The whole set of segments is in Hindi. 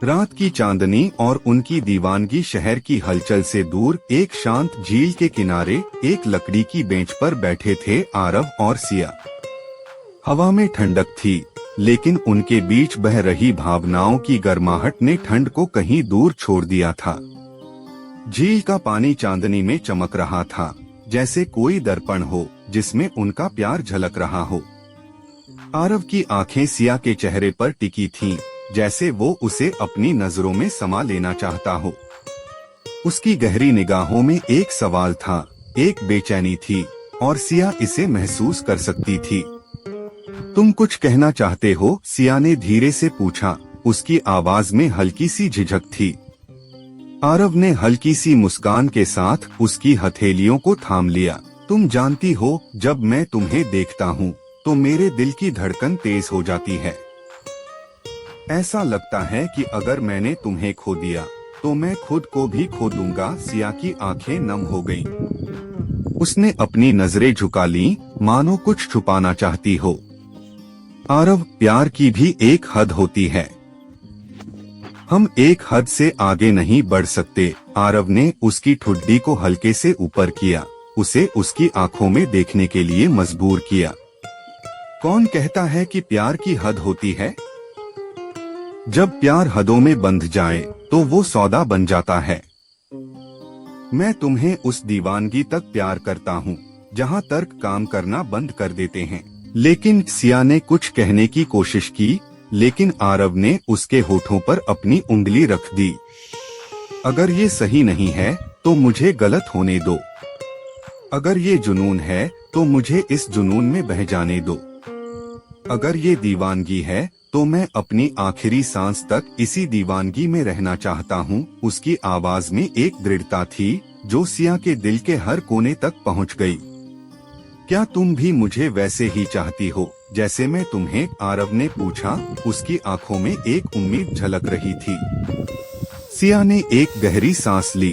रात की चांदनी और उनकी दीवानगी शहर की हलचल से दूर एक शांत झील के किनारे एक लकड़ी की बेंच पर बैठे थे आरव और सिया। हवा में ठंडक थी, लेकिन उनके बीच बह रही भावनाओं की गर्माहट ने ठंड को कहीं दूर छोड़ दिया था। झील का पानी चांदनी में चमक रहा था, जैसे कोई दर्पण हो जिसमें उनका प्यार झलक रहा हो। आरव की आंखें सिया के चेहरे पर टिकी थीं, जैसे वो उसे अपनी नजरों में समा लेना चाहता हो। उसकी गहरी निगाहों में एक सवाल था, एक बेचैनी थी, और सिया इसे महसूस कर सकती थी। तुम कुछ कहना चाहते हो? सिया ने धीरे से पूछा। उसकी आवाज में हल्की सी झिझक थी। आरव ने हल्की सी मुस्कान के साथ उसकी हथेलियों को थाम लिया। तुम जानती हो, जब मैं तुम्हें देखता हूँ तो मेरे दिल की धड़कन तेज हो जाती है। ऐसा लगता है कि अगर मैंने तुम्हें खो दिया तो मैं खुद को भी खो दूंगा। सिया की आंखें नम हो गईं। उसने अपनी नजरें झुका लीं, मानो कुछ छुपाना चाहती हो। आरव, प्यार की भी एक हद होती है। हम एक हद से आगे नहीं बढ़ सकते। आरव ने उसकी ठुड्डी को हल्के से ऊपर किया, उसे उसकी आंखों में देखने के लिए मजबूर किया। कौन कहता है कि प्यार की हद होती है? जब प्यार हदों में बंध जाए तो वो सौदा बन जाता है। मैं तुम्हें उस दीवानगी तक प्यार करता हूँ जहाँ तर्क काम करना बंद कर देते हैं। लेकिन सिया ने कुछ कहने की कोशिश की, लेकिन आरव ने उसके होठों पर अपनी उंगली रख दी। अगर ये सही नहीं है तो मुझे गलत होने दो। अगर ये जुनून है तो मुझे इस जुनून में बह जाने दो। अगर ये दीवानगी है तो मैं अपनी आखिरी सांस तक इसी दीवानगी में रहना चाहता हूँ। उसकी आवाज में एक दृढ़ता थी जो सिया के दिल के हर कोने तक पहुँच गई। क्या तुम भी मुझे वैसे ही चाहती हो जैसे मैं तुम्हें? आरव ने पूछा। उसकी आंखों में एक उम्मीद झलक रही थी। सिया ने एक गहरी सांस ली।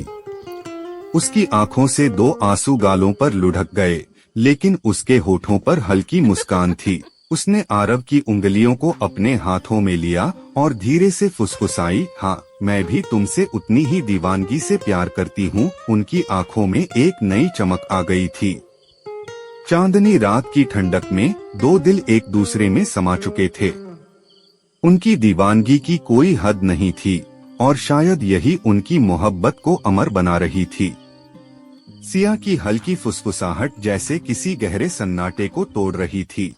उसकी आंखों से दो आंसू गालों पर लुढ़क गए, लेकिन उसके होठों पर हल्की मुस्कान थी। उसने आरव की उंगलियों को अपने हाथों में लिया और धीरे से फुसफुसाई, हाँ, मैं भी तुमसे उतनी ही दीवानगी से प्यार करती हूँ। उनकी आंखों में एक नई चमक आ गई थी। चांदनी रात की ठंडक में दो दिल एक दूसरे में समा चुके थे। उनकी दीवानगी की कोई हद नहीं थी और शायद यही उनकी मोहब्बत को अमर बना रही थी। सिया की हल्की फुसफुसाहट जैसे किसी गहरे सन्नाटे को तोड़ रही थी।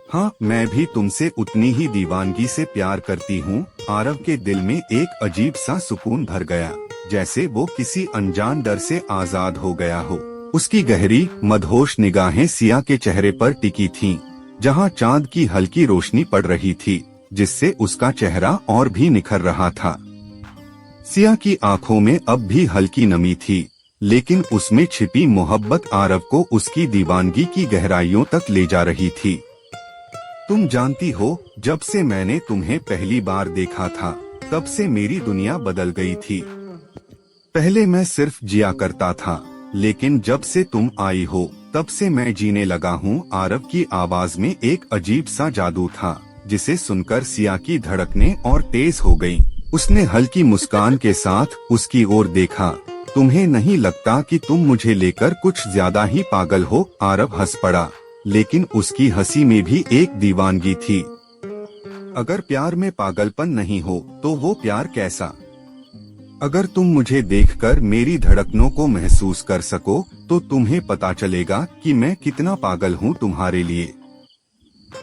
हाँ, मैं भी तुमसे उतनी ही दीवानगी से प्यार करती हूँ। आरव के दिल में एक अजीब सा सुकून भर गया, जैसे वो किसी अनजान डर से आजाद हो गया हो। उसकी गहरी मदहोश निगाहें सिया के चेहरे पर टिकी थीं, जहाँ चांद की हल्की रोशनी पड़ रही थी, जिससे उसका चेहरा और भी निखर रहा था। सिया की आंखों में अब भी हल्की नमी थी, लेकिन उसमें छिपी मोहब्बत आरव को उसकी दीवानगी की गहराइयों तक ले जा रही थी। तुम जानती हो, जब से मैंने तुम्हें पहली बार देखा था तब से मेरी दुनिया बदल गई थी। पहले मैं सिर्फ जिया करता था, लेकिन जब से तुम आई हो तब से मैं जीने लगा हूँ। आरव की आवाज में एक अजीब सा जादू था, जिसे सुनकर सिया की धड़कनें और तेज हो गईं। उसने हल्की मुस्कान के साथ उसकी ओर देखा। तुम्हें नहीं लगता कि तुम मुझे लेकर कुछ ज्यादा ही पागल हो? आरव हंस पड़ा, लेकिन उसकी हंसी में भी एक दीवानगी थी। अगर प्यार में पागलपन नहीं हो तो वो प्यार कैसा? अगर तुम मुझे देखकर मेरी धड़कनों को महसूस कर सको तो तुम्हें पता चलेगा कि मैं कितना पागल हूँ तुम्हारे लिए।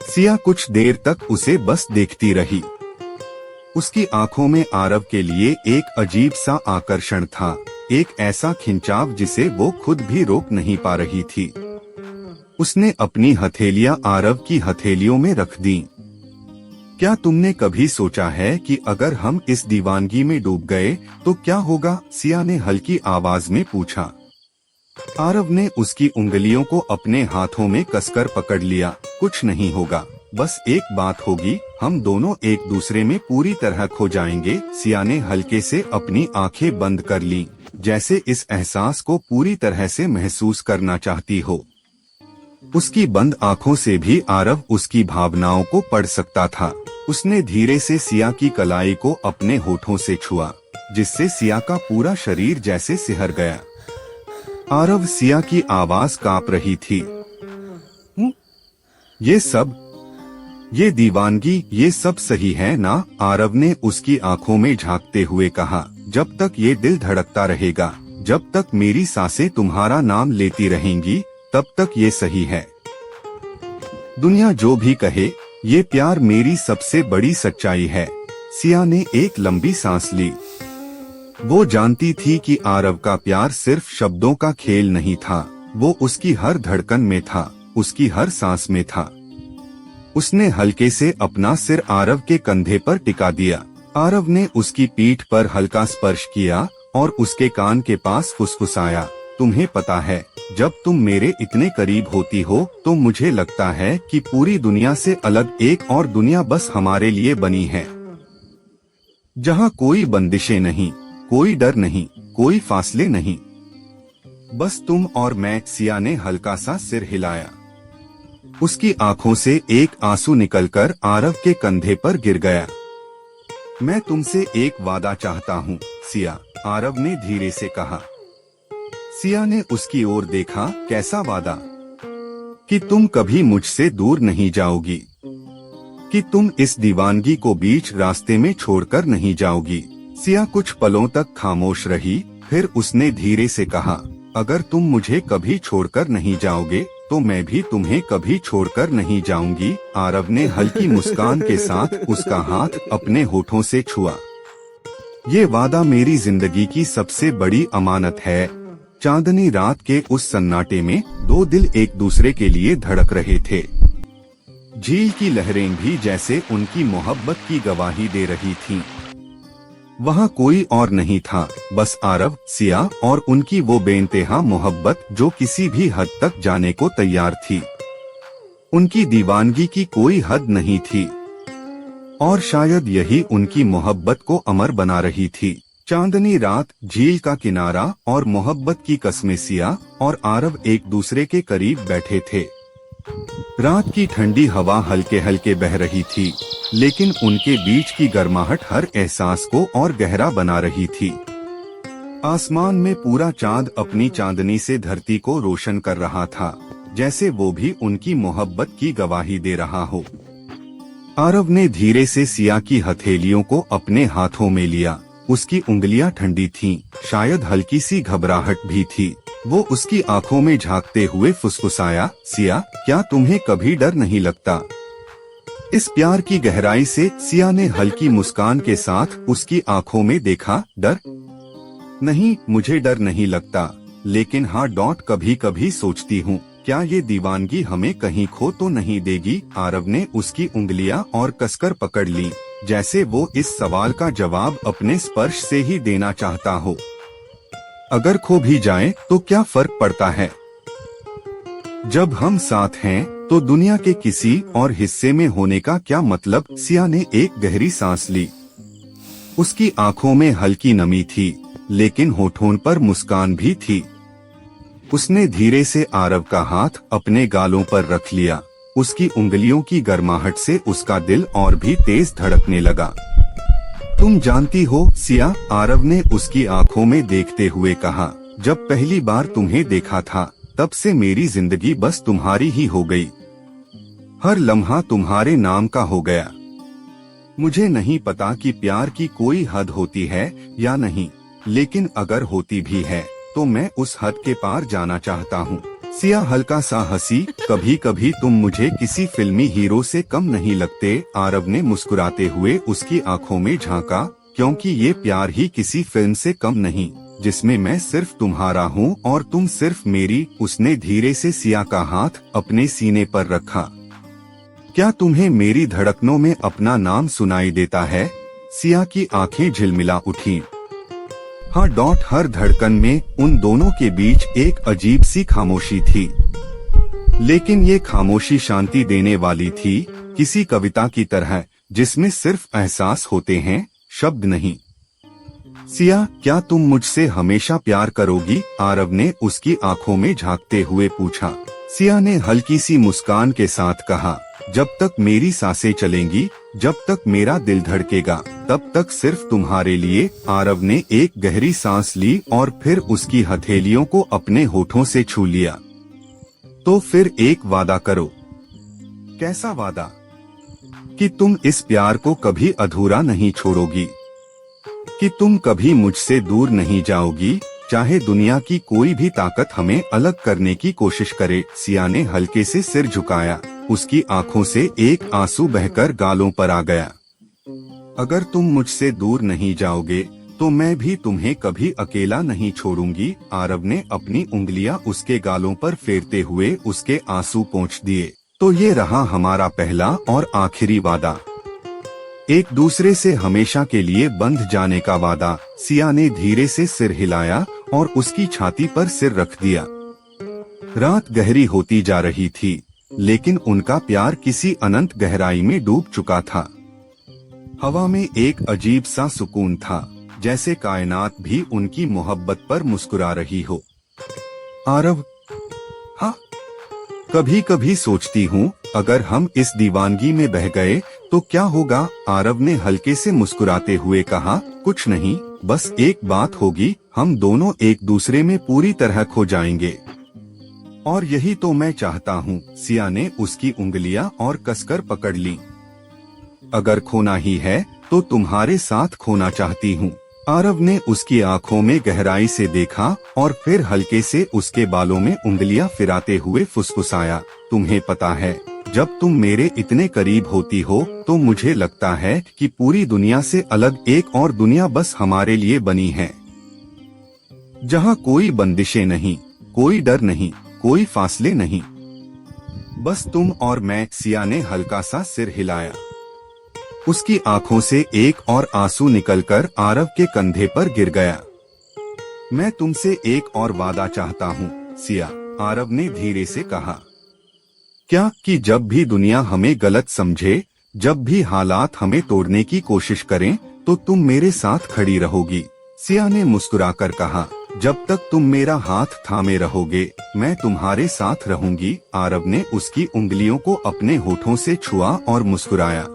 सिया कुछ देर तक उसे बस देखती रही। उसकी आंखों में आरव के लिए एक अजीब सा आकर्षण था, एक ऐसा खिंचाव जिसे वो खुद भी रोक नहीं पा रही थी। उसने अपनी हथेलियां आरव की हथेलियों में रख दी। क्या तुमने कभी सोचा है कि अगर हम इस दीवानगी में डूब गए तो क्या होगा? सिया ने हल्की आवाज में पूछा। आरव ने उसकी उंगलियों को अपने हाथों में कसकर पकड़ लिया। कुछ नहीं होगा, बस एक बात होगी, हम दोनों एक दूसरे में पूरी तरह खो जाएंगे। सिया ने हल्के से अपनी आंखें बंद कर लीं, जैसे इस एहसास को पूरी तरह से महसूस करना चाहती हो। उसकी बंद आंखों से भी आरव उसकी भावनाओं को पढ़ सकता था। उसने धीरे से सिया की कलाई को अपने होठों से छुआ, जिससे सिया का पूरा शरीर जैसे सिहर गया। आरव, सिया की आवाज कांप रही थी। ये दीवानगी, ये सब सही है ना? आरव ने उसकी आंखों में झांकते हुए कहा। जब तक ये दिल धड़कता रहेगा, जब तक मेरी सांसें तुम्हारा नाम लेती रहेंगी, तब तक ये सही है। दुनिया जो भी कहे, ये प्यार मेरी सबसे बड़ी सच्चाई है। सिया ने एक लंबी सांस ली। वो जानती थी कि आरव का प्यार सिर्फ शब्दों का खेल नहीं था, वो उसकी हर धड़कन में था, उसकी हर सांस में था। उसने हल्के से अपना सिर आरव के कंधे पर टिका दिया। आरव ने उसकी पीठ पर हल्का स्पर्श किया और उसके कान के पास फुसफुसाया, तुम्हें पता है, जब तुम मेरे इतने करीब होती हो तो मुझे लगता है कि पूरी दुनिया से अलग एक और दुनिया बस हमारे लिए बनी है, जहाँ कोई बंदिशें नहीं, कोई डर नहीं, कोई फासले नहीं, बस तुम और मैं। सिया ने हल्का सा सिर हिलाया। उसकी आंखों से एक आंसू निकलकर आरव के कंधे पर गिर गया। मैं तुमसे एक वादा चाहता हूँ सिया, आरव ने धीरे से कहा। सिया ने उसकी ओर देखा। कैसा वादा? कि तुम कभी मुझसे दूर नहीं जाओगी, कि तुम इस दीवानगी को बीच रास्ते में छोड़कर नहीं जाओगी। सिया कुछ पलों तक खामोश रही, फिर उसने धीरे से कहा, अगर तुम मुझे कभी छोड़कर नहीं जाओगे तो मैं भी तुम्हें कभी छोड़कर नहीं जाऊंगी। आरव ने हल्की मुस्कान के साथ उसका हाथ अपने होठों से छुआ। ये वादा मेरी जिंदगी की सबसे बड़ी अमानत है। चांदनी रात के उस सन्नाटे में दो दिल एक दूसरे के लिए धड़क रहे थे। झील की लहरें भी जैसे उनकी मोहब्बत की गवाही दे रही थीं। वहाँ कोई और नहीं था, बस आरव, सिया और उनकी वो बेइंतहा मोहब्बत जो किसी भी हद तक जाने को तैयार थी। उनकी दीवानगी की कोई हद नहीं थी और शायद यही उनकी मोहब्बत को अमर बना रही थी। चांदनी रात, झील का किनारा और मोहब्बत की कस्में। सिया और आरव एक दूसरे के करीब बैठे थे। रात की ठंडी हवा हल्के हल्के बह रही थी, लेकिन उनके बीच की गर्माहट हर एहसास को और गहरा बना रही थी। आसमान में पूरा चांद अपनी चांदनी से धरती को रोशन कर रहा था, जैसे वो भी उनकी मोहब्बत की गवाही दे रहा हो। आरव ने धीरे से सिया की हथेलियों को अपने हाथों में लिया। उसकी उंगलियां ठंडी थीं, शायद हल्की सी घबराहट भी थी। वो उसकी आंखों में झांकते हुए फुसफुसाया, सिया, क्या तुम्हें कभी डर नहीं लगता? इस प्यार की गहराई से सिया ने हल्की मुस्कान के साथ उसकी आंखों में देखा। डर नहीं, मुझे डर नहीं लगता, लेकिन हाँ, कभी कभी सोचती हूँ, क्या ये दीवानगी हमें कहीं खो तो नहीं देगी? आरव ने उसकी उंगलियां और कसकर पकड़ ली, जैसे वो इस सवाल का जवाब अपने स्पर्श से ही देना चाहता हो। अगर खो भी जाएं, तो क्या फर्क पड़ता है? जब हम साथ हैं, तो दुनिया के किसी और हिस्से में होने का क्या मतलब? सिया ने एक गहरी सांस ली। उसकी आंखों में हल्की नमी थी, लेकिन होठों पर मुस्कान भी थी। उसने धीरे से आरव का हाथ अपने गालों पर रख लिया। उसकी उंगलियों की गर्माहट से उसका दिल और भी तेज धड़कने लगा। तुम जानती हो सिया, आरव ने उसकी आंखों में देखते हुए कहा, जब पहली बार तुम्हें देखा था, तब से मेरी जिंदगी बस तुम्हारी ही हो गई। हर लम्हा तुम्हारे नाम का हो गया। मुझे नहीं पता कि प्यार की कोई हद होती है या नहीं, लेकिन अगर होती भी है, तो मैं उस हद के पार जाना चाहता हूँ। सिया हल्का सा हंसी। कभी कभी तुम मुझे किसी फिल्मी हीरो से कम नहीं लगते। आरव ने मुस्कुराते हुए उसकी आंखों में झांका, क्योंकि ये प्यार ही किसी फिल्म से कम नहीं, जिसमें मैं सिर्फ तुम्हारा हूँ और तुम सिर्फ मेरी। उसने धीरे से सिया का हाथ अपने सीने पर रखा। क्या तुम्हें मेरी धड़कनों में अपना नाम सुनाई देता है? सिया की आंखें झिलमिला उठी। हाँ, हर धड़कन में उन दोनों के बीच एक अजीब सी खामोशी थी, लेकिन ये खामोशी शांति देने वाली थी, किसी कविता की तरह जिसमें सिर्फ एहसास होते हैं, शब्द नहीं। सिया, क्या तुम मुझसे हमेशा प्यार करोगी? आरव ने उसकी आंखों में झांकते हुए पूछा। सिया ने हल्की सी मुस्कान के साथ कहा, जब तक मेरी सांसें चलेंगी, जब तक मेरा दिल धड़केगा, तब तक सिर्फ तुम्हारे लिए। आरव ने एक गहरी सांस ली और फिर उसकी हथेलियों को अपने होठों से छू लिया। तो फिर एक वादा करो। कैसा वादा? कि तुम इस प्यार को कभी अधूरा नहीं छोड़ोगी, कि तुम कभी मुझसे दूर नहीं जाओगी, चाहे दुनिया की कोई भी ताकत हमें अलग करने की कोशिश करे। सिया ने हल्के से सिर झुकाया। उसकी आंखों से एक आंसू बहकर गालों पर आ गया। अगर तुम मुझसे दूर नहीं जाओगे तो मैं भी तुम्हें कभी अकेला नहीं छोड़ूंगी। आरव ने अपनी उंगलियां उसके गालों पर फेरते हुए उसके आंसू पोंछ दिए। तो ये रहा हमारा पहला और आखिरी वादा, एक दूसरे से हमेशा के लिए बंध जाने का वादा। सिया ने धीरे से सिर हिलाया और उसकी छाती पर सिर रख दिया। रात गहरी होती जा रही थी, लेकिन उनका प्यार किसी अनंत गहराई में डूब चुका था। हवा में एक अजीब सा सुकून था, जैसे कायनात भी उनकी मोहब्बत पर मुस्कुरा रही हो। आरव, हाँ, कभी कभी सोचती हूँ अगर हम इस दीवानगी में बह गए तो क्या होगा? आरव ने हल्के से मुस्कुराते हुए कहा। कुछ नहीं, बस एक बात होगी, हम दोनों एक दूसरे में पूरी तरह खो जाएंगे। और यही तो मैं चाहता हूँ। सिया ने उसकी उंगलियां और कसकर पकड़ ली। अगर खोना ही है तो तुम्हारे साथ खोना चाहती हूँ। आरव ने उसकी आंखों में गहराई से देखा और फिर हल्के से उसके बालों में उंगलियां फिराते हुए फुसफुसाया। तुम्हें पता है, जब तुम मेरे इतने करीब होती हो तो मुझे लगता है कि पूरी दुनिया से अलग एक और दुनिया बस हमारे लिए बनी है, जहाँ कोई बंदिशें नहीं, कोई डर नहीं, कोई फासले नहीं, बस तुम और मैं। सिया ने हल्का सा सिर हिलाया। उसकी आंखों से एक और आंसू निकलकर आरव के कंधे पर गिर गया। मैं तुमसे एक और वादा चाहता हूँ सिया, आरव ने धीरे से कहा। क्या? कि जब भी दुनिया हमें गलत समझे, जब भी हालात हमें तोड़ने की कोशिश करें, तो तुम मेरे साथ खड़ी रहोगी। सिया ने मुस्कुराकर कहा। जब तक तुम मेरा हाथ थामे रहोगे, मैं तुम्हारे साथ रहूंगी। आरव ने उसकी उंगलियों को अपने होठों से छुआ और मुस्कुराया।